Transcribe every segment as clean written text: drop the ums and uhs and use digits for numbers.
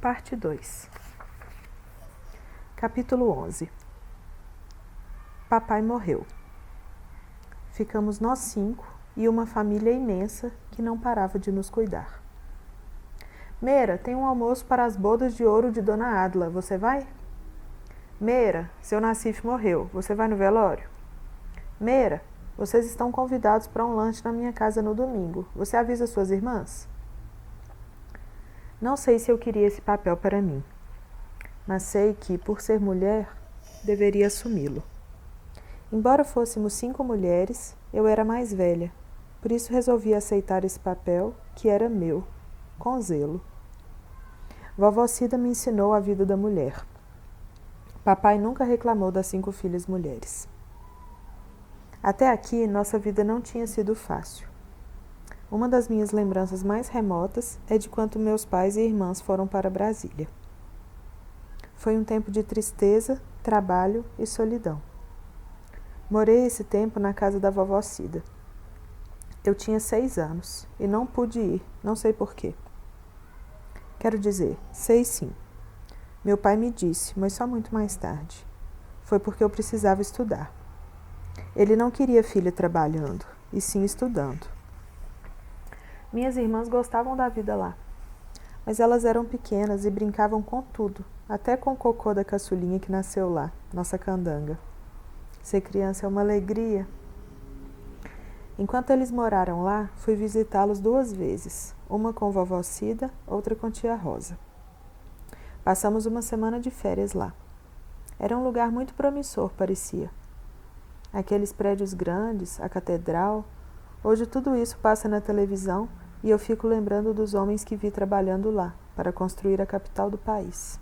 Parte 2. Capítulo 11. Papai morreu. Ficamos nós 5 e uma família imensa que não parava de nos cuidar. Meira, tem um almoço para as bodas de ouro de Dona Adla, você vai? Meira, seu Nassif morreu, você vai no velório? Meira, vocês estão convidados para um lanche na minha casa no domingo, você avisa suas irmãs? Não sei se eu queria esse papel para mim, mas sei que, por ser mulher, deveria assumi-lo. Embora fôssemos 5 mulheres, eu era mais velha, por isso resolvi aceitar esse papel, que era meu, com zelo. Vovó Cida me ensinou a vida da mulher. Papai nunca reclamou das 5 filhas mulheres. Até aqui, nossa vida não tinha sido fácil. Uma das minhas lembranças mais remotas é de quando meus pais e irmãs foram para Brasília. Foi um tempo de tristeza, trabalho e solidão. Morei esse tempo na casa da vovó Cida. Eu tinha 6 anos e não pude ir, não sei porquê. Quero dizer, sei sim. Meu pai me disse, mas só muito mais tarde. Foi porque eu precisava estudar. Ele não queria filha trabalhando, e sim estudando. Minhas irmãs gostavam da vida lá, mas elas eram pequenas e brincavam com tudo, até com o cocô da caçulinha que nasceu lá, nossa candanga. Ser criança é uma alegria. Enquanto eles moraram lá, fui visitá-los 2 vezes, uma com vovó Cida, outra com tia Rosa. Passamos uma semana de férias lá. Era um lugar muito promissor, parecia. Aqueles prédios grandes, a catedral. Hoje tudo isso passa na televisão e eu fico lembrando dos homens que vi trabalhando lá, para construir a capital do país.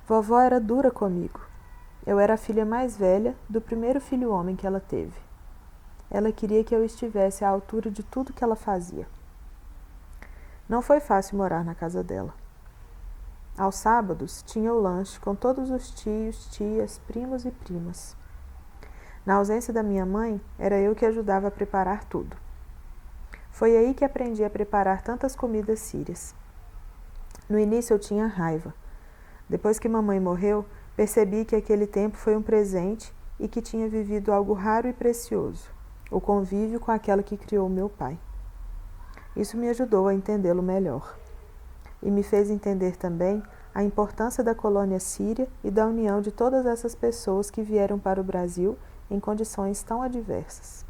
Vovó era dura comigo. Eu era a filha mais velha do primeiro filho homem que ela teve. Ela queria que eu estivesse à altura de tudo que ela fazia. Não foi fácil morar na casa dela. Aos sábados, tinha o lanche com todos os tios, tias, primos e primas. Na ausência da minha mãe, era eu que ajudava a preparar tudo. Foi aí que aprendi a preparar tantas comidas sírias. No início eu tinha raiva. Depois que mamãe morreu, percebi que aquele tempo foi um presente e que tinha vivido algo raro e precioso, o convívio com aquela que criou meu pai. Isso me ajudou a entendê-lo melhor. E me fez entender também a importância da colônia síria e da união de todas essas pessoas que vieram para o Brasil em condições tão adversas.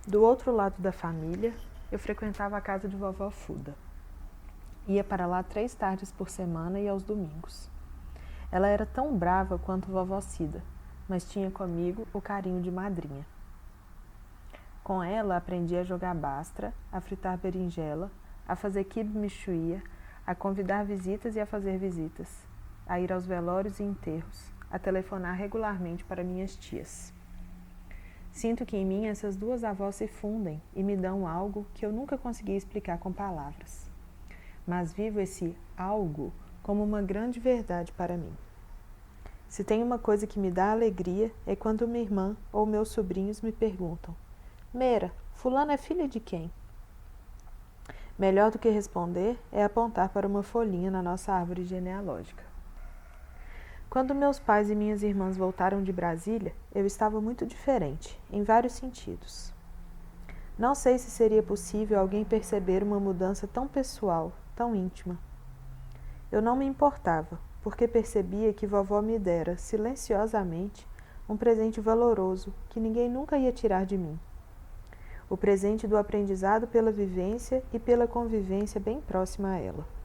Do outro lado da família, eu frequentava a casa de vovó Fuda. Ia para lá 3 tardes por semana e aos domingos. Ela era tão brava quanto vovó Cida, mas tinha comigo o carinho de madrinha. Com ela aprendi a jogar bastra, a fritar berinjela, a fazer quibe michuia, a convidar visitas e a fazer visitas, a ir aos velórios e enterros, a telefonar regularmente para minhas tias. Sinto que em mim essas 2 avós se fundem e me dão algo que eu nunca consegui explicar com palavras. Mas vivo esse algo como uma grande verdade para mim. Se tem uma coisa que me dá alegria é quando minha irmã ou meus sobrinhos me perguntam: Meira, fulana é filha de quem? Melhor do que responder é apontar para uma folhinha na nossa árvore genealógica. Quando meus pais e minhas irmãs voltaram de Brasília, eu estava muito diferente, em vários sentidos. Não sei se seria possível alguém perceber uma mudança tão pessoal, tão íntima. Eu não me importava, porque percebia que vovó me dera, silenciosamente, um presente valoroso que ninguém nunca ia tirar de mim. O presente do aprendizado pela vivência e pela convivência bem próxima a ela.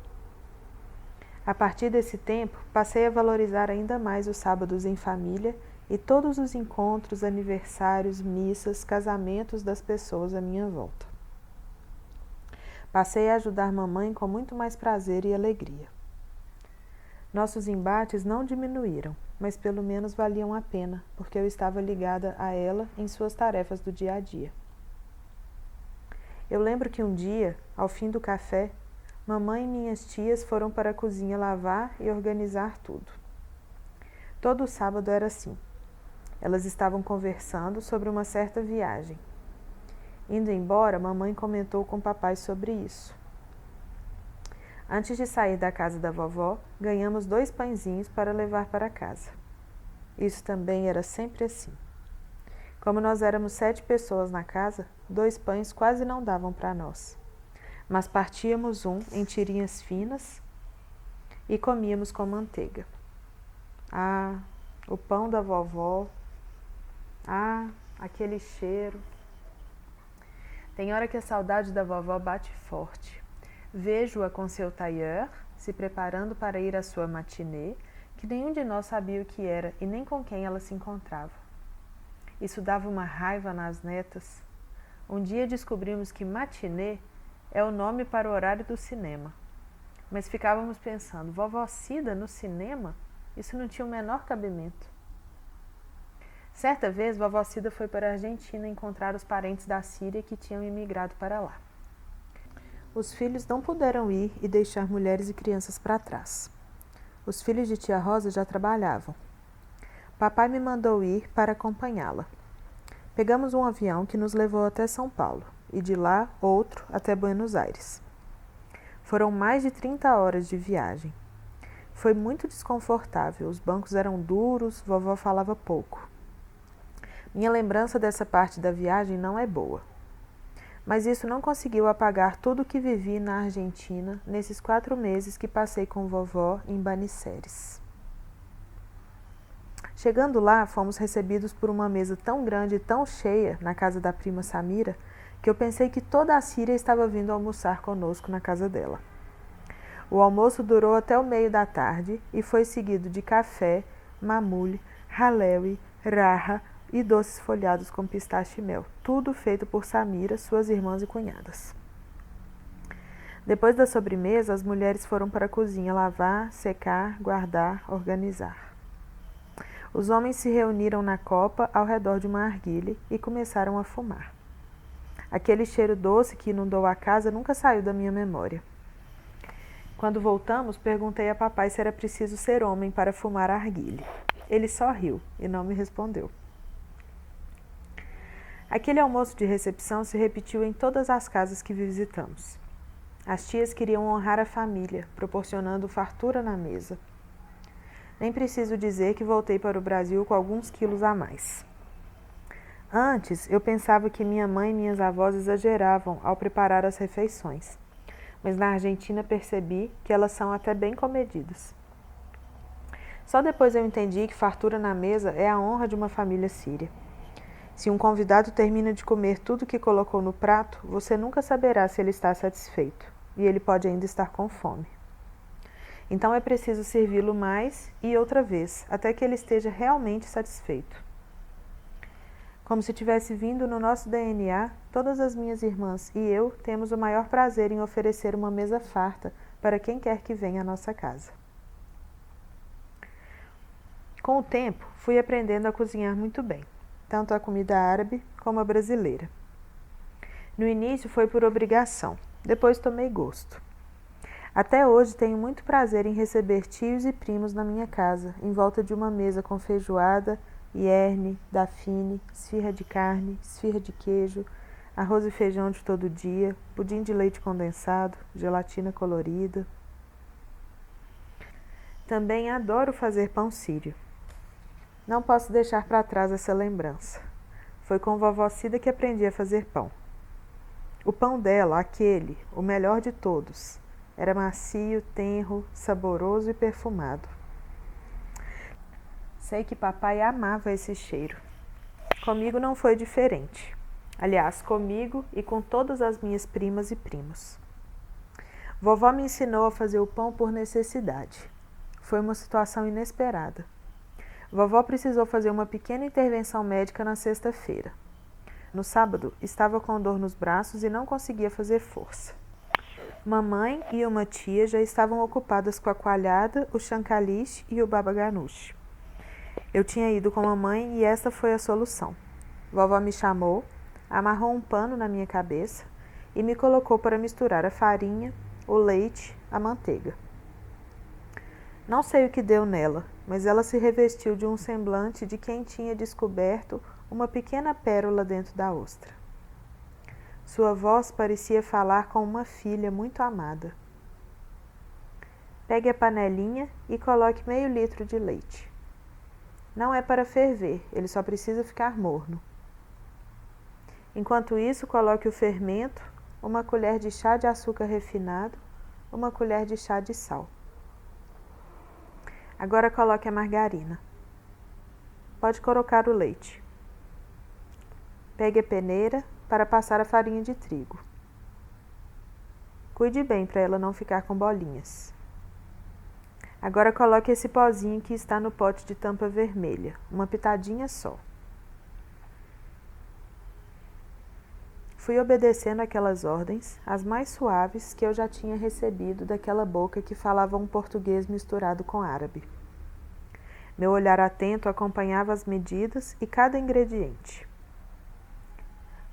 A partir desse tempo, passei a valorizar ainda mais os sábados em família e todos os encontros, aniversários, missas, casamentos das pessoas à minha volta. Passei a ajudar mamãe com muito mais prazer e alegria. Nossos embates não diminuíram, mas pelo menos valiam a pena, porque eu estava ligada a ela em suas tarefas do dia a dia. Eu lembro que um dia, ao fim do café, mamãe e minhas tias foram para a cozinha lavar e organizar tudo. Todo sábado era assim. Elas estavam conversando sobre uma certa viagem. Indo embora, mamãe comentou com papai sobre isso. Antes de sair da casa da vovó, ganhamos 2 pãezinhos para levar para casa. Isso também era sempre assim. Como nós éramos 7 pessoas na casa, 2 pães quase não davam para nós. Mas partíamos um em tirinhas finas e comíamos com manteiga. Ah, o pão da vovó. Ah, aquele cheiro. Tem hora que a saudade da vovó bate forte. Vejo-a com seu tailleur, se preparando para ir à sua matinê, que nenhum de nós sabia o que era e nem com quem ela se encontrava. Isso dava uma raiva nas netas. Um dia descobrimos que matinê é o nome para o horário do cinema. Mas ficávamos pensando, vovó Cida no cinema? Isso não tinha o menor cabimento. Certa vez, vovó Cida foi para a Argentina encontrar os parentes da Síria que tinham imigrado para lá. Os filhos não puderam ir e deixar mulheres e crianças para trás. Os filhos de tia Rosa já trabalhavam. Papai me mandou ir para acompanhá-la. Pegamos um avião que nos levou até São Paulo e de lá outro até Buenos Aires. Foram mais de 30 horas de viagem. Foi muito desconfortável, os bancos eram duros, vovó falava pouco. Minha lembrança dessa parte da viagem não é boa. Mas isso não conseguiu apagar tudo o que vivi na Argentina nesses 4 meses que passei com vovó em Baniceres. Chegando lá, fomos recebidos por uma mesa tão grande e tão cheia na casa da prima Samira, que eu pensei que toda a Síria estava vindo almoçar conosco na casa dela. O almoço durou até o meio da tarde e foi seguido de café, mamule, ralewi, raha e doces folhados com pistache e mel, tudo feito por Samira, suas irmãs e cunhadas. Depois da sobremesa, as mulheres foram para a cozinha lavar, secar, guardar, organizar. Os homens se reuniram na copa ao redor de uma arguilha e começaram a fumar. Aquele cheiro doce que inundou a casa nunca saiu da minha memória. Quando voltamos, perguntei a papai se era preciso ser homem para fumar a arguilha. Ele só riu e não me respondeu. Aquele almoço de recepção se repetiu em todas as casas que visitamos. As tias queriam honrar a família, proporcionando fartura na mesa. Nem preciso dizer que voltei para o Brasil com alguns quilos a mais. Antes, eu pensava que minha mãe e minhas avós exageravam ao preparar as refeições, mas na Argentina percebi que elas são até bem comedidas. Só depois eu entendi que fartura na mesa é a honra de uma família síria. Se um convidado termina de comer tudo que colocou no prato, você nunca saberá se ele está satisfeito, e ele pode ainda estar com fome. Então é preciso servi-lo mais e outra vez, até que ele esteja realmente satisfeito. Como se tivesse vindo no nosso DNA, todas as minhas irmãs e eu temos o maior prazer em oferecer uma mesa farta para quem quer que venha à nossa casa. Com o tempo, fui aprendendo a cozinhar muito bem, tanto a comida árabe como a brasileira. No início foi por obrigação, depois tomei gosto. Até hoje tenho muito prazer em receber tios e primos na minha casa, em volta de uma mesa com feijoada, ierne, dafine, esfirra de carne, esfirra de queijo, arroz e feijão de todo dia, pudim de leite condensado, gelatina colorida. Também adoro fazer pão sírio. Não posso deixar para trás essa lembrança. Foi com vovó Cida que aprendi a fazer pão. O pão dela, aquele, o melhor de todos, era macio, tenro, saboroso e perfumado. Sei que papai amava esse cheiro. Comigo não foi diferente. Aliás, comigo e com todas as minhas primas e primos. Vovó me ensinou a fazer o pão por necessidade. Foi uma situação inesperada. Vovó precisou fazer uma pequena intervenção médica na sexta-feira. No sábado, estava com dor nos braços e não conseguia fazer força. Mamãe e uma tia já estavam ocupadas com a coalhada, o chancaliche e o baba ganoush. Eu tinha ido com mamãe e esta foi a solução. Vovó me chamou, amarrou um pano na minha cabeça e me colocou para misturar a farinha, o leite, a manteiga. Não sei o que deu nela, mas ela se revestiu de um semblante de quem tinha descoberto uma pequena pérola dentro da ostra. Sua voz parecia falar com uma filha muito amada. Pegue a panelinha e coloque meio litro de leite. Não é para ferver, ele só precisa ficar morno. Enquanto isso, coloque o fermento, uma colher de chá de açúcar refinado, uma colher de chá de sal. Agora coloque a margarina. Pode colocar o leite. Pegue a peneira para passar a farinha de trigo. Cuide bem para ela não ficar com bolinhas. Agora coloque esse pozinho que está no pote de tampa vermelha, uma pitadinha só. Fui obedecendo aquelas ordens, as mais suaves que eu já tinha recebido daquela boca que falava um português misturado com árabe. Meu olhar atento acompanhava as medidas e cada ingrediente.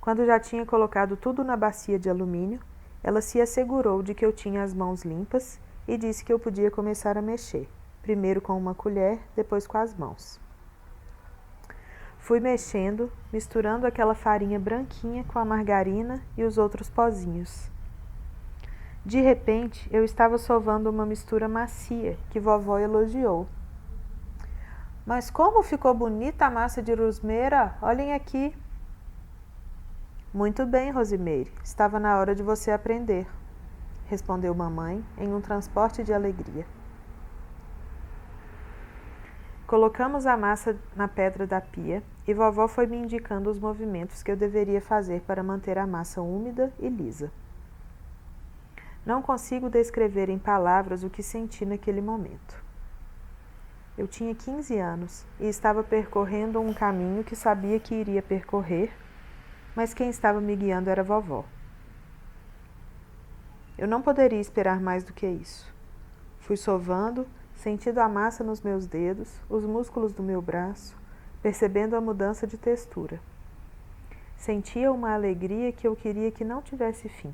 Quando já tinha colocado tudo na bacia de alumínio, ela se assegurou de que eu tinha as mãos limpas e disse que eu podia começar a mexer, primeiro com uma colher, depois com as mãos. Fui mexendo, misturando aquela farinha branquinha com a margarina e os outros pozinhos. De repente, eu estava sovando uma mistura macia que vovó elogiou. Mas como ficou bonita a massa de Rusmeira! Olhem aqui! Muito bem, Rosimeire, estava na hora de você aprender, respondeu mamãe em um transporte de alegria. Colocamos a massa na pedra da pia e vovó foi me indicando os movimentos que eu deveria fazer para manter a massa úmida e lisa. Não consigo descrever em palavras o que senti naquele momento. Eu tinha 15 anos e estava percorrendo um caminho que sabia que iria percorrer, mas quem estava me guiando era vovó. Eu não poderia esperar mais do que isso. Fui sovando, sentindo a massa nos meus dedos, os músculos do meu braço, percebendo a mudança de textura. Sentia uma alegria que eu queria que não tivesse fim.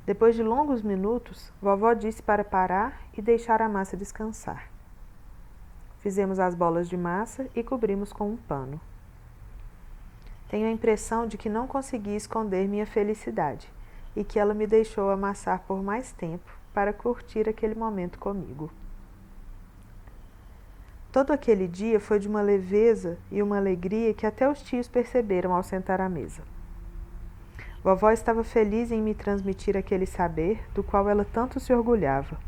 Depois de longos minutos, vovó disse para parar e deixar a massa descansar. Fizemos as bolas de massa e cobrimos com um pano. Tenho a impressão de que não consegui esconder minha felicidade e que ela me deixou amassar por mais tempo para curtir aquele momento comigo. Todo aquele dia foi de uma leveza e uma alegria que até os tios perceberam ao sentar à mesa. Vovó estava feliz em me transmitir aquele saber do qual ela tanto se orgulhava.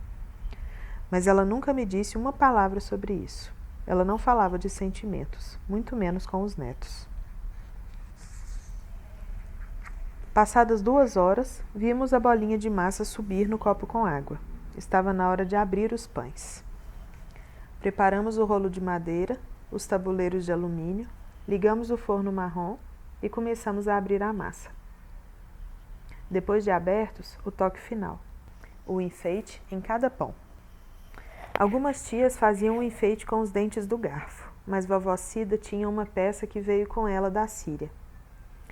Mas ela nunca me disse uma palavra sobre isso. Ela não falava de sentimentos, muito menos com os netos. Passadas 2 horas, vimos a bolinha de massa subir no copo com água. Estava na hora de abrir os pães. Preparamos o rolo de madeira, os tabuleiros de alumínio, ligamos o forno marrom e começamos a abrir a massa. Depois de abertos, o toque final, o enfeite em cada pão. Algumas tias faziam o enfeite com os dentes do garfo, mas vovó Cida tinha uma peça que veio com ela da Síria.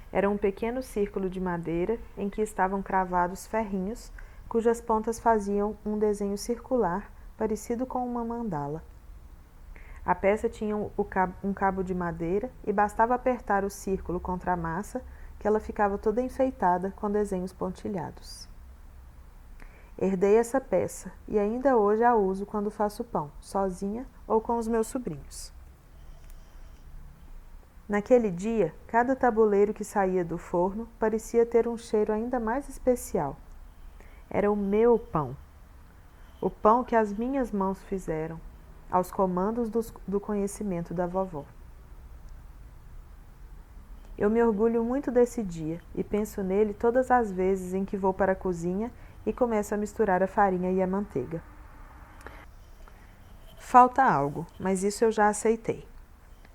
Era um pequeno círculo de madeira em que estavam cravados ferrinhos, cujas pontas faziam um desenho circular, parecido com uma mandala. A peça tinha um cabo de madeira e bastava apertar o círculo contra a massa, que ela ficava toda enfeitada com desenhos pontilhados. Herdei essa peça e ainda hoje a uso quando faço pão, sozinha ou com os meus sobrinhos. Naquele dia, cada tabuleiro que saía do forno parecia ter um cheiro ainda mais especial. Era o meu pão. O pão que as minhas mãos fizeram, aos comandos do conhecimento da vovó. Eu me orgulho muito desse dia e penso nele todas as vezes em que vou para a cozinha e começo a misturar a farinha e a manteiga. Falta algo, mas isso eu já aceitei.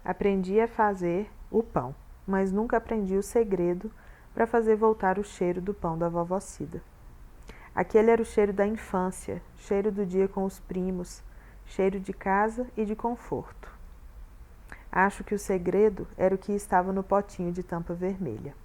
Aprendi a fazer o pão, mas nunca aprendi o segredo para fazer voltar o cheiro do pão da vovó Cida. Aquele era o cheiro da infância, cheiro do dia com os primos, cheiro de casa e de conforto. Acho que o segredo era o que estava no potinho de tampa vermelha.